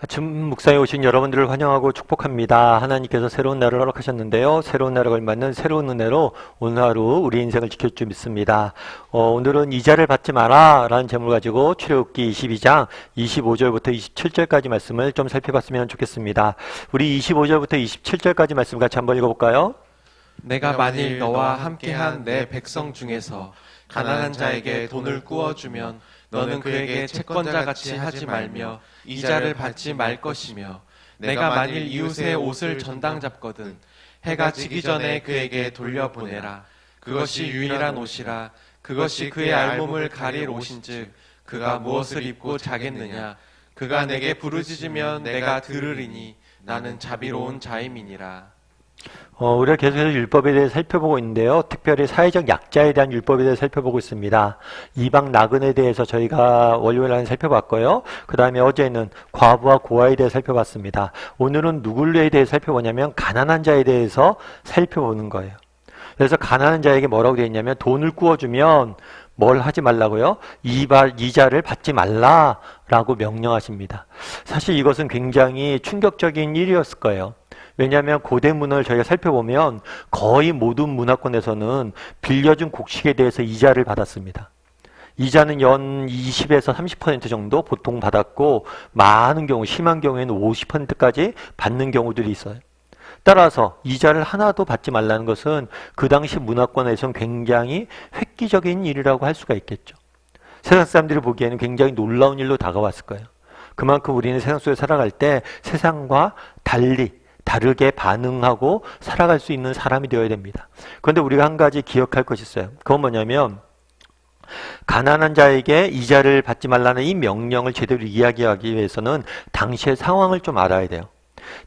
아침 묵상에 오신 여러분들을 환영하고 축복합니다. 하나님께서 새로운 날을 허락하셨는데요. 새로운 날을 걸맞는 새로운 은혜로 오늘 하루 우리 인생을 지킬 줄 믿습니다. 오늘은 이자를 받지 마라 라는 제목을 가지고 출애굽기 22장 25절부터 27절까지 말씀을 좀 살펴봤으면 좋겠습니다. 우리 25절부터 27절까지 말씀 같이 한번 읽어볼까요? 내가 만일 너와 함께한 내 백성 중에서 가난한 자에게 돈을 꾸어주면 너는 그에게 채권자같이 하지 말며 이자를 받지 말 것이며 내가 만일 이웃의 옷을 전당 잡거든 해가 지기 전에 그에게 돌려보내라. 그것이 유일한 옷이라. 그것이 그의 알몸을 가릴 옷인즉 그가 무엇을 입고 자겠느냐. 그가 내게 부르짖으면 내가 들으리니 나는 자비로운 자임이니라. 우리가 계속해서 율법에 대해 살펴보고 있는데요. 특별히 사회적 약자에 대한 율법에 대해 살펴보고 있습니다. 이방 나그네에 대해서 저희가 월요일에 살펴봤고요. 그 다음에 어제는 과부와 고아에 대해 살펴봤습니다. 오늘은 누구에 대해 살펴보냐면 가난한 자에 대해서 살펴보는 거예요. 그래서 가난한 자에게 뭐라고 되어 있냐면 돈을 꾸어주면 뭘 하지 말라고요? 이자를 받지 말라라고 명령하십니다. 사실 이것은 굉장히 충격적인 일이었을 거예요. 왜냐하면 고대 문화를 저희가 살펴보면 거의 모든 문화권에서는 빌려준 곡식에 대해서 이자를 받았습니다. 이자는 연 20에서 30% 정도 보통 받았고 많은 경우, 심한 경우에는 50%까지 받는 경우들이 있어요. 따라서 이자를 하나도 받지 말라는 것은 그 당시 문화권에서는 굉장히 획기적인 일이라고 할 수가 있겠죠. 세상 사람들이 보기에는 굉장히 놀라운 일로 다가왔을 거예요. 그만큼 우리는 세상 속에 살아갈 때 세상과 다르게 반응하고 살아갈 수 있는 사람이 되어야 됩니다. 그런데 우리가 한 가지 기억할 것이 있어요. 그건 뭐냐면 가난한 자에게 이자를 받지 말라는 이 명령을 제대로 이야기하기 위해서는 당시의 상황을 좀 알아야 돼요.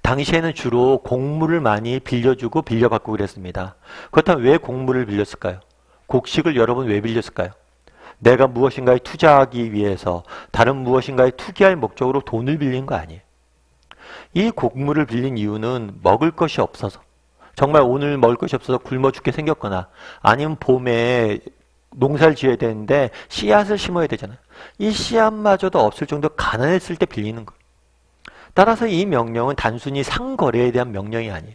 당시에는 주로 곡물을 많이 빌려주고 빌려받고 그랬습니다. 그렇다면 왜 곡물을 빌렸을까요? 곡식을 여러분 왜 빌렸을까요? 내가 무엇인가에 투자하기 위해서 다른 무엇인가에 투기할 목적으로 돈을 빌린 거 아니에요. 이 곡물을 빌린 이유는 먹을 것이 없어서, 정말 오늘 먹을 것이 없어서 굶어 죽게 생겼거나 아니면 봄에 농사를 지어야 되는데 씨앗을 심어야 되잖아요. 이 씨앗마저도 없을 정도로 가난했을 때 빌리는 거예요. 따라서 이 명령은 단순히 상거래에 대한 명령이 아니에요.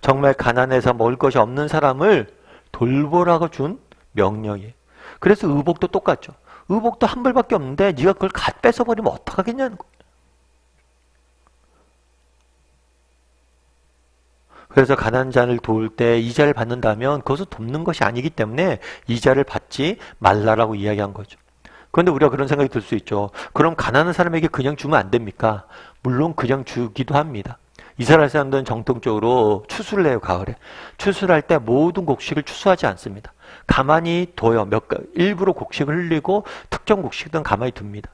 정말 가난해서 먹을 것이 없는 사람을 돌보라고 준 명령이에요. 그래서 의복도 똑같죠. 의복도 한 벌밖에 없는데 네가 그걸 뺏어버리면 어떡하겠냐는 거예요. 그래서 가난한 자를 도울 때 이자를 받는다면 그것은 돕는 것이 아니기 때문에 이자를 받지 말라라고 이야기한 거죠. 그런데 우리가 그런 생각이 들 수 있죠. 그럼 가난한 사람에게 그냥 주면 안 됩니까? 물론 그냥 주기도 합니다. 이스라엘 사람들은 정통적으로 추수를 해요. 가을에. 추수를 할 때 모든 곡식을 추수하지 않습니다. 가만히 둬요. 일부러 곡식을 흘리고 특정 곡식은 가만히 둡니다.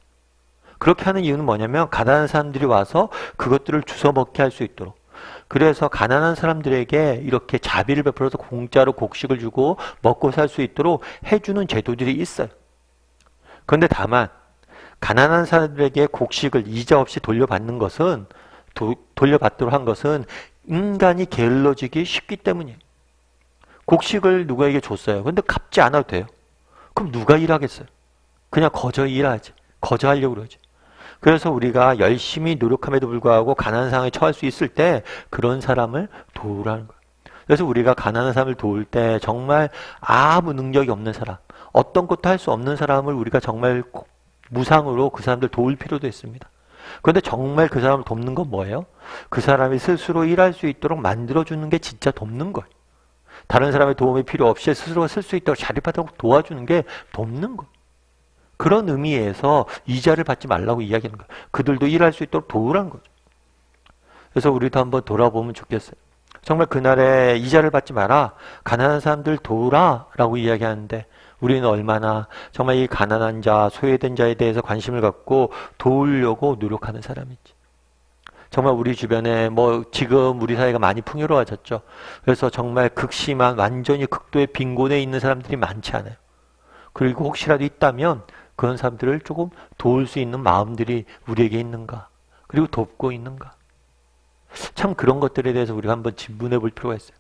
그렇게 하는 이유는 뭐냐면 가난한 사람들이 와서 그것들을 주워 먹게 할 수 있도록. 그래서 가난한 사람들에게 이렇게 자비를 베풀어서 공짜로 곡식을 주고 먹고 살 수 있도록 해주는 제도들이 있어요. 그런데 다만 가난한 사람들에게 곡식을 이자 없이 돌려받는 것은 돌려받도록 한 것은 인간이 게을러지기 쉽기 때문이에요. 곡식을 누구에게 줬어요. 그런데 갚지 않아도 돼요. 그럼 누가 일하겠어요? 그냥 거저 일하지. 거저 하려고 그러지. 그래서 우리가 열심히 노력함에도 불구하고 가난한 상황에 처할 수 있을 때 그런 사람을 도우라는 거예요. 그래서 우리가 가난한 사람을 도울 때 정말 아무 능력이 없는 사람, 어떤 것도 할 수 없는 사람을 우리가 정말 무상으로 그 사람들 도울 필요도 있습니다. 그런데 정말 그 사람을 돕는 건 뭐예요? 그 사람이 스스로 일할 수 있도록 만들어주는 게 진짜 돕는 거예요. 다른 사람의 도움이 필요 없이 스스로 쓸 수 있도록 자립하도록 도와주는 게 돕는 거예요. 그런 의미에서 이자를 받지 말라고 이야기하는 거예요. 그들도 일할 수 있도록 도우라는 거죠. 그래서 우리도 한번 돌아보면 좋겠어요. 정말 그날에 이자를 받지 마라. 가난한 사람들 도우라 라고 이야기하는데 우리는 얼마나 정말 이 가난한 자, 소외된 자에 대해서 관심을 갖고 도우려고 노력하는 사람인지. 정말 우리 주변에 지금 우리 사회가 많이 풍요로워졌죠. 그래서 정말 극심한 완전히 극도의 빈곤에 있는 사람들이 많지 않아요. 그리고 혹시라도 있다면 그런 사람들을 조금 도울 수 있는 마음들이 우리에게 있는가? 그리고 돕고 있는가? 참 그런 것들에 대해서 우리가 한번 진분해 볼 필요가 있어요.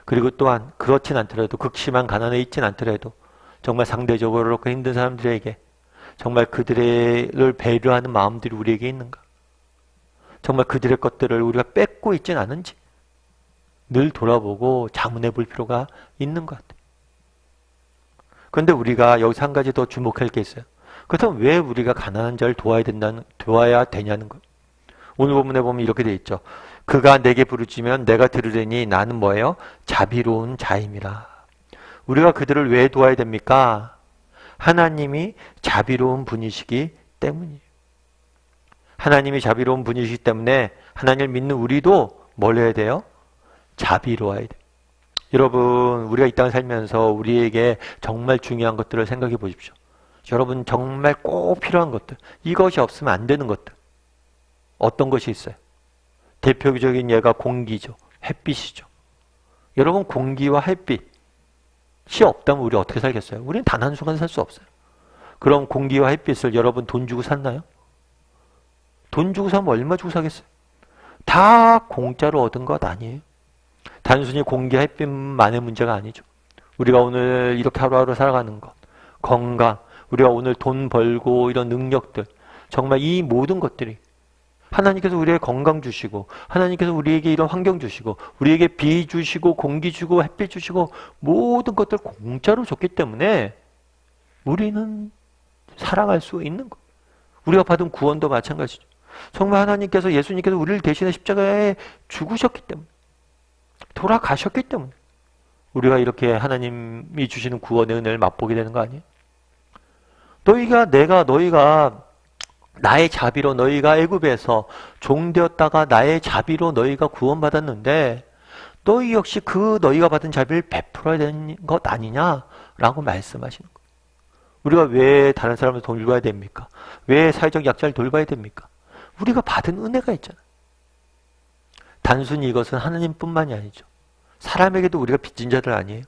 그리고 또한 그렇진 않더라도 극심한 가난에 있진 않더라도 정말 상대적으로 그렇게 힘든 사람들에게 정말 그들을 배려하는 마음들이 우리에게 있는가? 정말 그들의 것들을 우리가 뺏고 있진 않은지 늘 돌아보고 자문해 볼 필요가 있는 것 같아요. 그런데 우리가 여기서 한 가지 더 주목할 게 있어요. 그렇다면 왜 우리가 가난한 자를 도와야 되냐는 것. 오늘 본문에 보면 이렇게 돼 있죠. 그가 내게 부르짖으면 내가 들으려니 나는 뭐예요? 자비로운 자임이라. 우리가 그들을 왜 도와야 됩니까? 하나님이 자비로운 분이시기 때문이에요. 하나님이 자비로운 분이시기 때문에 하나님을 믿는 우리도 뭘 해야 돼요? 자비로워야 돼요. 여러분, 우리가 이 땅을 살면서 우리에게 정말 중요한 것들을 생각해 보십시오. 여러분, 정말 꼭 필요한 것들, 이것이 없으면 안 되는 것들, 어떤 것이 있어요? 대표적인 예가 공기죠. 햇빛이죠. 여러분, 공기와 햇빛이 없다면 우리 어떻게 살겠어요? 우리는 단 한순간 살 수 없어요. 그럼 공기와 햇빛을 여러분 돈 주고 샀나요? 돈 주고 사면 얼마 주고 사겠어요? 다 공짜로 얻은 것 아니에요. 단순히 공기와 햇빛만의 문제가 아니죠. 우리가 오늘 이렇게 하루하루 살아가는 것, 건강, 우리가 오늘 돈 벌고 이런 능력들, 정말 이 모든 것들이 하나님께서 우리에게 건강 주시고, 하나님께서 우리에게 이런 환경 주시고, 우리에게 비 주시고, 공기 주고, 햇빛 주시고, 모든 것들 공짜로 줬기 때문에 우리는 살아갈 수 있는 것. 우리가 받은 구원도 마찬가지죠. 정말 하나님께서, 예수님께서 우리를 대신해 십자가에 죽으셨기 때문에, 돌아가셨기 때문에 우리가 이렇게 하나님이 주시는 구원의 은혜를 맛보게 되는 거 아니에요? 너희가 나의 자비로 너희가 애굽에서 종되었다가 나의 자비로 너희가 구원받았는데 너희 역시 그 너희가 받은 자비를 베풀어야 되는 것 아니냐라고 말씀하시는 거예요. 우리가 왜 다른 사람을 돌봐야 됩니까? 왜 사회적 약자를 돌봐야 됩니까? 우리가 받은 은혜가 있잖아요. 단순히 이것은 하나님뿐만이 아니죠. 사람에게도 우리가 빚진 자들 아니에요.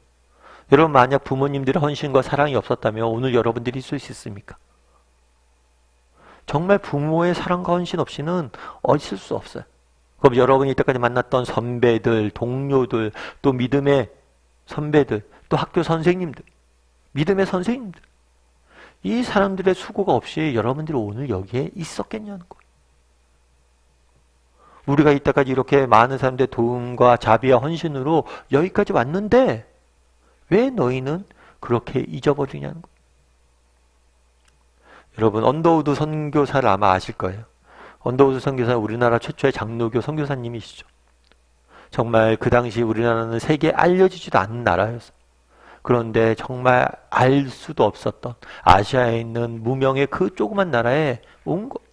여러분, 만약 부모님들의 헌신과 사랑이 없었다면 오늘 여러분들이 있을 수 있습니까? 정말 부모의 사랑과 헌신 없이는 있을 수 없어요. 그럼 여러분이 이때까지 만났던 선배들, 동료들, 또 믿음의 선배들, 또 학교 선생님들, 믿음의 선생님들, 이 사람들의 수고가 없이 여러분들이 오늘 여기에 있었겠냐는 거예요. 우리가 이때까지 이렇게 많은 사람들의 도움과 자비와 헌신으로 여기까지 왔는데 왜 너희는 그렇게 잊어버리냐는 거예요. 여러분, 언더우드 선교사를 아마 아실 거예요. 언더우드 선교사는 우리나라 최초의 장로교 선교사님이시죠. 정말 그 당시 우리나라는 세계에 알려지지도 않는 나라였어요. 그런데 정말 알 수도 없었던 아시아에 있는 무명의 그 조그만 나라에 온 거예요.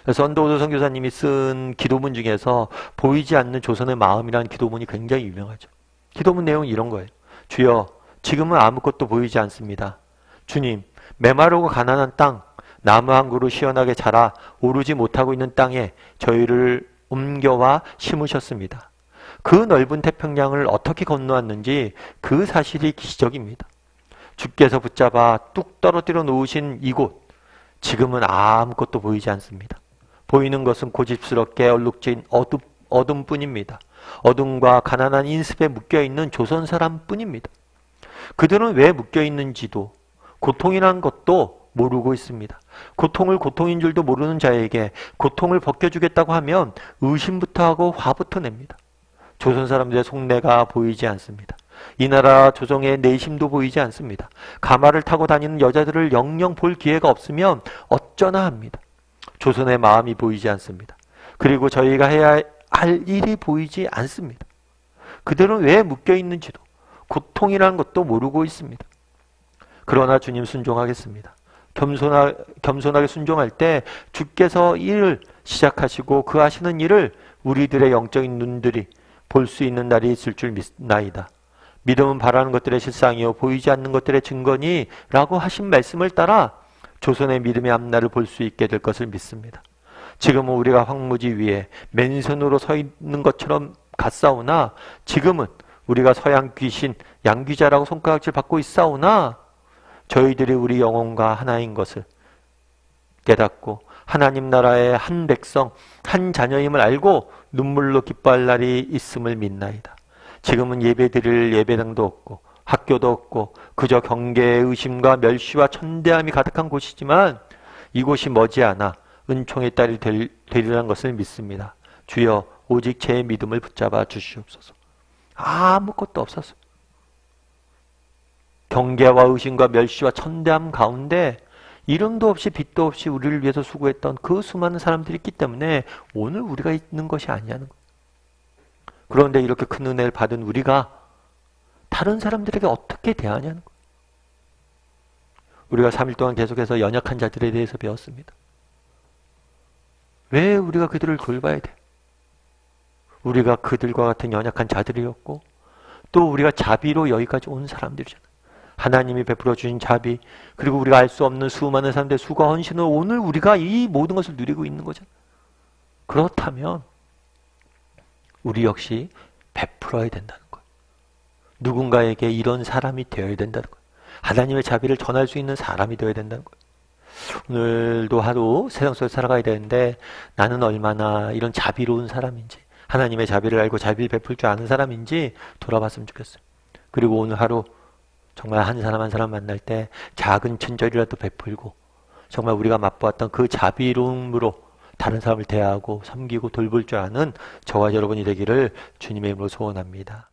그래서 언더우드 선교사님이 쓴 기도문 중에서 보이지 않는 조선의 마음이라는 기도문이 굉장히 유명하죠. 기도문 내용은 이런 거예요. 주여, 지금은 아무것도 보이지 않습니다. 주님, 메마르고 가난한 땅, 나무 한 그루 시원하게 자라 오르지 못하고 있는 땅에 저희를 옮겨와 심으셨습니다. 그 넓은 태평양을 어떻게 건너왔는지 그 사실이 기적입니다. 주께서 붙잡아 뚝 떨어뜨려 놓으신 이곳, 지금은 아무것도 보이지 않습니다. 보이는 것은 고집스럽게 얼룩진 어둠뿐입니다. 어둠과 가난한 인습에 묶여있는 조선 사람뿐입니다. 그들은 왜 묶여있는지도 고통이란 것도 모르고 있습니다. 고통을 고통인 줄도 모르는 자에게 고통을 벗겨주겠다고 하면 의심부터 하고 화부터 냅니다. 조선 사람들의 속내가 보이지 않습니다. 이 나라 조정의 내심도 보이지 않습니다. 가마를 타고 다니는 여자들을 영영 볼 기회가 없으면 어쩌나 합니다. 조선의 마음이 보이지 않습니다. 그리고 저희가 해야 할 일이 보이지 않습니다. 그들은 왜 묶여있는지도 고통이라는 것도 모르고 있습니다. 그러나 주님 순종하겠습니다. 겸손하게 순종할 때 주께서 일을 시작하시고 그 하시는 일을 우리들의 영적인 눈들이 볼 수 있는 날이 있을 줄 믿나이다. 믿음은 바라는 것들의 실상이요 보이지 않는 것들의 증거니 라고 하신 말씀을 따라 조선의 믿음의 앞날을 볼 수 있게 될 것을 믿습니다. 지금은 우리가 황무지 위에 맨손으로 서 있는 것처럼 같사오나 지금은 우리가 서양 귀신 양귀자라고 손가락질 받고 있사오나 저희들이 우리 영혼과 하나인 것을 깨닫고 하나님 나라의 한 백성, 한 자녀임을 알고 눈물로 기뻐할 날이 있음을 믿나이다. 지금은 예배드릴 예배당도 없고 학교도 없고 그저 경계의 의심과 멸시와 천대함이 가득한 곳이지만 이곳이 머지않아 은총의 딸이 되리라는 것을 믿습니다. 주여 오직 제 믿음을 붙잡아 주시옵소서. 아무것도 없었어요. 경계와 의심과 멸시와 천대함 가운데 이름도 없이 빛도 없이 우리를 위해서 수고했던 그 수많은 사람들이 있기 때문에 오늘 우리가 있는 것이 아니냐는 거예요. 그런데 이렇게 큰 은혜를 받은 우리가 다른 사람들에게 어떻게 대하냐는 거예요. 우리가 3일 동안 계속해서 연약한 자들에 대해서 배웠습니다. 왜 우리가 그들을 돌봐야 돼? 우리가 그들과 같은 연약한 자들이었고 또 우리가 자비로 여기까지 온 사람들이잖아요. 하나님이 베풀어 주신 자비, 그리고 우리가 알 수 없는 수많은 사람들의 수고와 헌신으로 오늘 우리가 이 모든 것을 누리고 있는 거잖아요. 그렇다면 우리 역시 베풀어야 된다는 거예요. 누군가에게 이런 사람이 되어야 된다는 거예요. 하나님의 자비를 전할 수 있는 사람이 되어야 된다는 거예요. 오늘도 하루 세상 속에 살아가야 되는데 나는 얼마나 이런 자비로운 사람인지, 하나님의 자비를 알고 자비를 베풀 줄 아는 사람인지 돌아봤으면 좋겠어요. 그리고 오늘 하루 정말 한 사람 한 사람 만날 때 작은 친절이라도 베풀고 정말 우리가 맛보았던 그 자비로움으로 다른 사람을 대하고 섬기고 돌볼 줄 아는 저와 여러분이 되기를 주님의 이름으로 소원합니다.